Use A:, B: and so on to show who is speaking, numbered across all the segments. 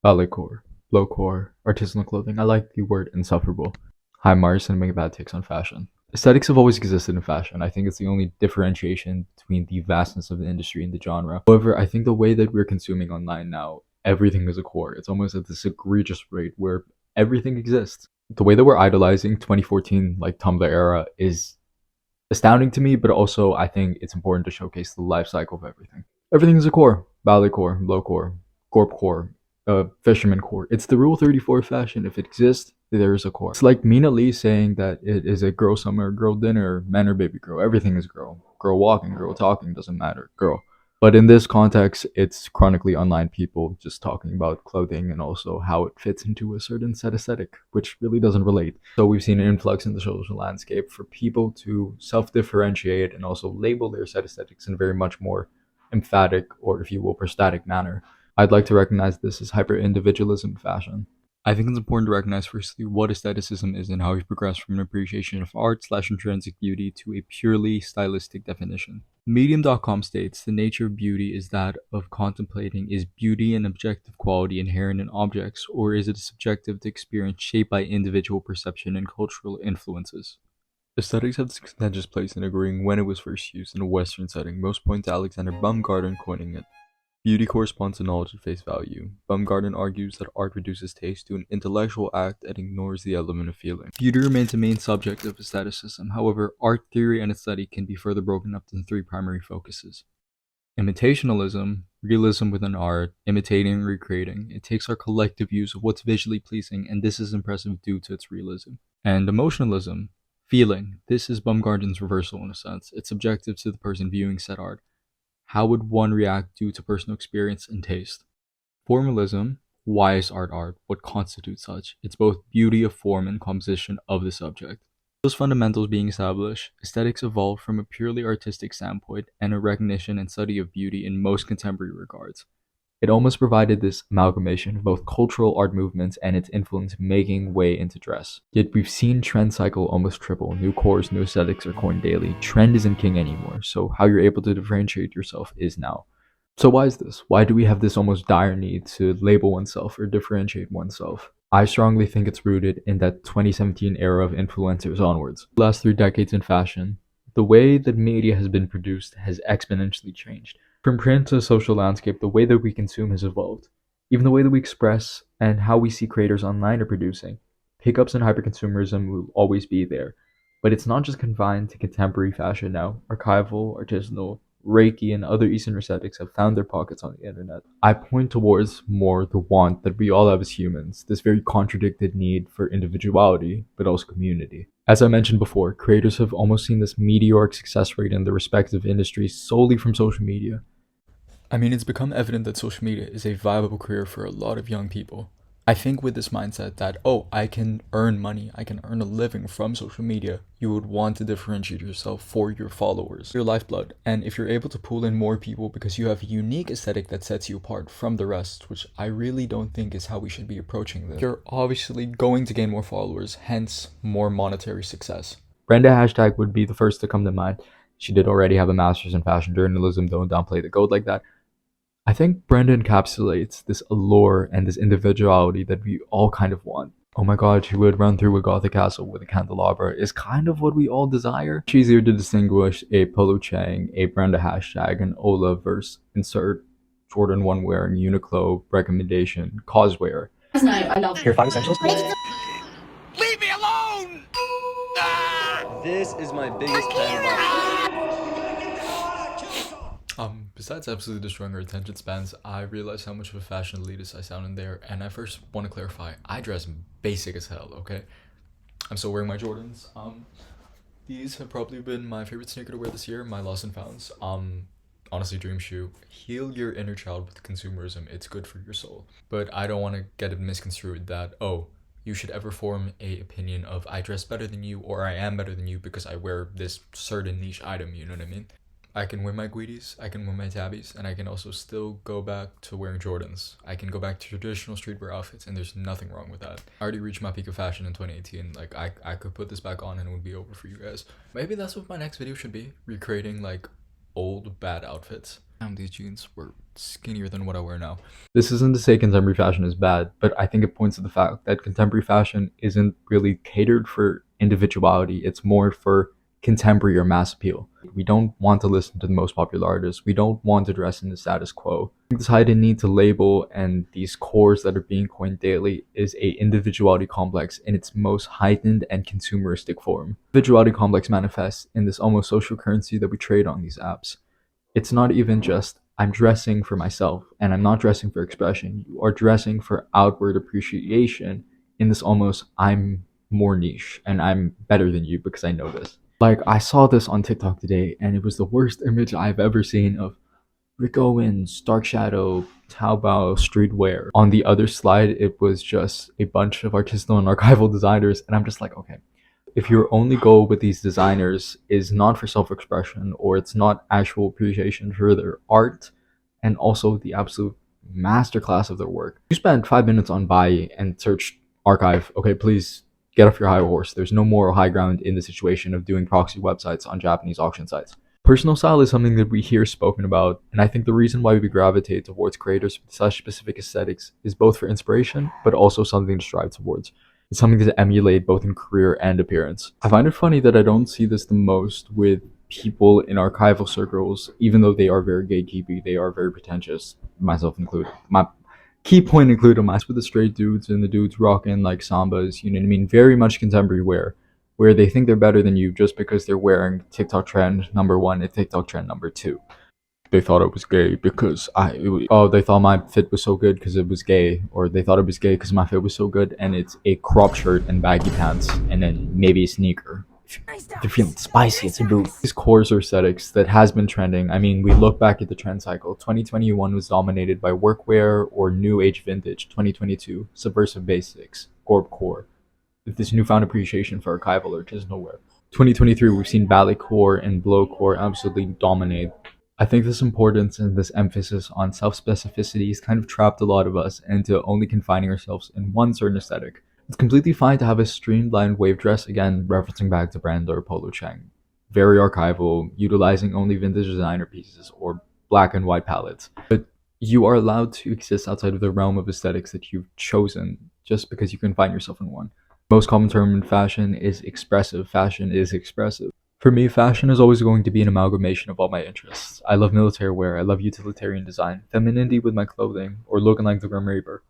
A: ballet core, low core, artisanal clothing. I like the word insufferable. Hi, Mars, and make bad takes on fashion. Aesthetics have always existed in fashion. I think it's the only differentiation between the vastness of the industry and the genre. However, I think the way that we're consuming online now, everything is a core. It's almost at this egregious rate where everything exists. The way that we're idolizing 2014, like Tumblr era, is astounding to me, but also I think it's important to showcase the life cycle of everything. Everything is a core. Ballet core, low core, gorp core, fisherman core. It's the rule 34 fashion. If it exists, there is a core. It's like Mina Lee saying that it is a girl summer, girl dinner, man or baby girl. Everything is girl. Girl walking, girl talking, doesn't matter. Girl. But in this context, it's chronically online people just talking about clothing and also how it fits into a certain set aesthetic, which really doesn't relate. So we've seen an influx in the social landscape for people to self-differentiate and also label their set aesthetics in a very much more emphatic or, if you will, prostatic manner. I'd like to recognize this as hyper-individualism fashion. I think it's important to recognize firstly what aestheticism is and how we progress from an appreciation of art/intrinsic beauty to a purely stylistic definition. Medium.com states the nature of beauty is that of contemplating is beauty an objective quality inherent in objects, or is it a subjective experience shaped by individual perception and cultural influences? Aesthetics have this contentious place in agreeing when it was first used in a Western setting. Most point to Alexander Baumgarten coining it. Beauty corresponds to knowledge at face value. Baumgarten argues that art reduces taste to an intellectual act and ignores the element of feeling. Beauty remains a main subject of aestheticism. However, art theory and aesthetic can be further broken up into three primary focuses. Imitationalism, realism within art, imitating and recreating. It takes our collective views of what's visually pleasing, and this is impressive due to its realism. And emotionalism, feeling. This is Baumgarten's reversal in a sense. It's subjective to the person viewing said art. How would one react due to personal experience and taste? Formalism, why is art art? What constitutes such? It's both beauty of form and composition of the subject. Those fundamentals being established, aesthetics evolved from a purely artistic standpoint and a recognition and study of beauty in most contemporary regards. It almost provided this amalgamation of both cultural art movements and its influence making way into dress. Yet we've seen trend cycle almost triple. New cores, new aesthetics are coined daily. Trend isn't king anymore, so how you're able to differentiate yourself is now. So why is this? Why do we have this almost dire need to label oneself or differentiate oneself? I strongly think it's rooted in that 2017 era of influencers onwards. The last 3 decades in fashion, the way that media has been produced has exponentially changed. From print to the social landscape, the way that we consume has evolved. Even the way that we express and how we see creators online are producing. Pickups and hyperconsumerism will always be there. But it's not just confined to contemporary fashion now. Archival, artisanal, Reiki, and other Eastern aesthetics have found their pockets on the internet. I point towards more the want that we all have as humans, this very contradicted need for individuality, but also community. As I mentioned before, creators have almost seen this meteoric success rate in their respective industries solely from social media. I mean, it's become evident that social media is a viable career for a lot of young people. I think with this mindset that, oh, I can earn money, I can earn a living from social media, you would want to differentiate yourself for your followers, your lifeblood. And if you're able to pull in more people because you have a unique aesthetic that sets you apart from the rest, which I really don't think is how we should be approaching this, you're obviously going to gain more followers, hence more monetary success. Brenda hashtag would be the first to come to mind. She did already have a master's in fashion journalism, don't downplay the goat like that. I think Brenda encapsulates this allure and this individuality that we all kind of want. Oh my god, she would run through a gothic castle with a candelabra is kind of what we all desire. It's easier to distinguish a Polo Chang, a Brenda hashtag, an Ola versus insert Jordan 1 wearing Uniqlo recommendation coswear.
B: No, I love
C: Here, 5 essentials.
D: Leave me alone!
C: This is my biggest pet about.
A: Besides absolutely destroying our attention spans, I realize how much of a fashion elitist I sound in there, and I first want to clarify, I dress basic as hell, okay? I'm still wearing my Jordans. These have probably been my favorite sneaker to wear this year, my Lost and Founds. Honestly, dream shoe. Heal your inner child with consumerism, it's good for your soul. But I don't want to get it misconstrued that, oh, you should ever form a opinion of I dress better than you or I am better than you because I wear this certain niche item, you know what I mean? I can wear my Guidis, I can wear my Tabbies, and I can also still go back to wearing Jordans. I can go back to traditional streetwear outfits, and there's nothing wrong with that. I already reached my peak of fashion in 2018. Like, I could put this back on and it would be over for you guys. Maybe that's what my next video should be. Recreating, like, old bad outfits. Damn, these jeans were skinnier than what I wear now. This isn't to say contemporary fashion is bad, but I think it points to the fact that contemporary fashion isn't really catered for individuality. It's more for contemporary or mass appeal. We don't want to listen to the most popular artists. We don't want to dress in the status quo. This heightened need to label and these cores that are being coined daily is a individuality complex in its most heightened and consumeristic form. Individuality complex manifests in this almost social currency that we trade on these apps. It's not even just I'm dressing for myself and I'm not dressing for expression. You are dressing for outward appreciation in this almost I'm more niche and I'm better than you because I know this. Like I saw this on TikTok today and it was the worst image I've ever seen of Rick Owens, Dark Shadow, Taobao, streetwear. On the other slide, it was just a bunch of artisanal and archival designers, and I'm just like, okay, if your only goal with these designers is not for self-expression or it's not actual appreciation for their art and also the absolute masterclass of their work, you spend 5 minutes on buy and search archive. Okay, please get off your high horse. There's no moral high ground in the situation of doing proxy websites on Japanese auction sites. Personal style is something that we hear spoken about, and I think the reason why we gravitate towards creators with such specific aesthetics is both for inspiration, but also something to strive towards. It's something to emulate both in career and appearance. I find it funny that I don't see this the most with people in archival circles, even though they are very gatekeepy, they are very pretentious, myself included. My key point included my with the straight dudes and the dudes rocking like sambas, you know what I mean? Very much contemporary wear where they think they're better than you just because they're wearing TikTok trend number one and TikTok trend number two. They thought it was gay because they thought my fit was so good because it was gay, or they thought it was gay because my fit was so good and it's a crop shirt and baggy pants and then maybe a sneaker. If they're feeling spicy, it's a boot. These cores or aesthetics that has been trending. I mean, we look back at the trend cycle. 2021 was dominated by workwear or new age vintage. 2022, subversive basics, gorb core, with this newfound appreciation for archival or artisanal wear. 2023, we've seen ballet core and blow core absolutely dominate. I think this importance and this emphasis on self-specificity has kind of trapped a lot of us into only confining ourselves in one certain aesthetic. It's completely fine to have a streamlined wave dress, again, referencing back to Brand or Polo Chang. Very archival, utilizing only vintage designer pieces or black and white palettes. But you are allowed to exist outside of the realm of aesthetics that you've chosen just because you can find yourself in one. Most common term in fashion is expressive. Fashion is expressive. For me, fashion is always going to be an amalgamation of all my interests. I love military wear, I love utilitarian design, femininity with my clothing, or looking like the Grim Reaper.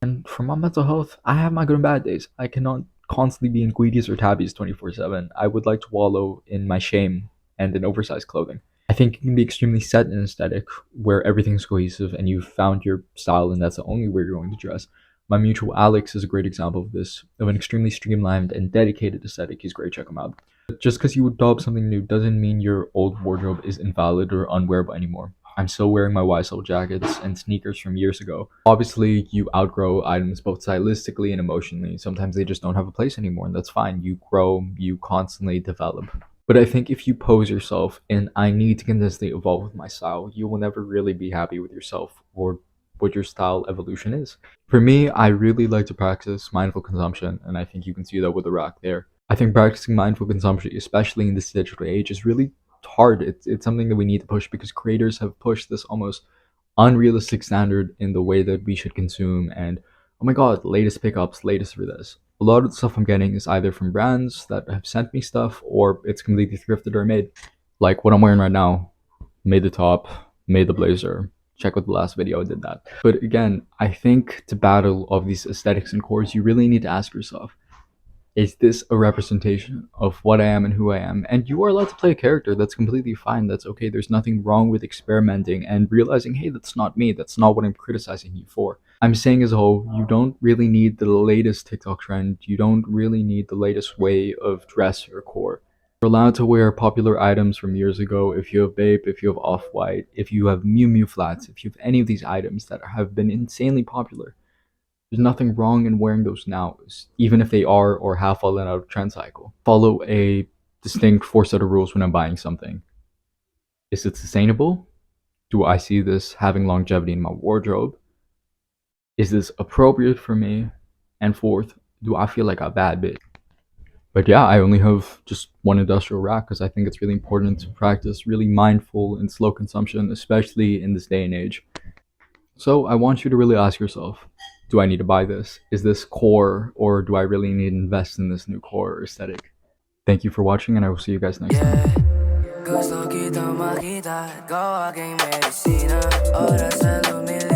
A: And for my mental health, I have my good and bad days. I cannot constantly be in Guides or tabbies 24/7. I would like to wallow in my shame and in oversized clothing. I think it can be extremely set and aesthetic, where everything's cohesive and you've found your style and that's the only way you're going to dress. My mutual Alex is a great example of this, of an extremely streamlined and dedicated aesthetic. He's great, check him out. But just because you adopt something new doesn't mean your old wardrobe is invalid or unwearable anymore. I'm still wearing my YSL jackets and sneakers from years ago. Obviously, you outgrow items both stylistically and emotionally. Sometimes they just don't have a place anymore, and that's fine. You grow, you constantly develop. But I think if you pose yourself in I need to continuously evolve with my style, you will never really be happy with yourself or what your style evolution is. For me, I really like to practice mindful consumption, and I think you can see that with the rack there. I think practicing mindful consumption, especially in this digital age, is really hard. It's something that we need to push because creators have pushed this almost unrealistic standard in the way that we should consume. And oh my god, latest pickups, latest for this. A lot of the stuff I'm getting is either from brands that have sent me stuff or it's completely thrifted or made. Like what I'm wearing right now, made the top, made the blazer. Check out the last video, I did that. But again, I think to battle of these aesthetics and cores, you really need to ask yourself, is this a representation of what I am and who I am? And you are allowed to play a character. That's completely fine. That's okay. There's nothing wrong with experimenting and realizing, hey, that's not me. That's not what I'm criticizing you for. I'm saying as a whole, you don't really need the latest TikTok trend. You don't really need the latest way of dress or core. You're allowed to wear popular items from years ago. If you have Bape, if you have Off-White, if you have Miu Miu flats, if you have any of these items that have been insanely popular, there's nothing wrong in wearing those now, even if they are or have fallen out of trend cycle. Follow a distinct four set of rules when I'm buying something. Is it sustainable? Do I see this having longevity in my wardrobe? Is this appropriate for me? And fourth, do I feel like a bad bitch? But yeah, I only have just one industrial rack because I think it's really important to practice really mindful and slow consumption, especially in this day and age. So I want you to really ask yourself, do I need to buy this? Is this core, or do I really need to invest in this new core aesthetic? Thank you for watching, and I will see you guys next time.
B: Gusto kitang makita, ikaw aking medisina. Oras sa lumilipad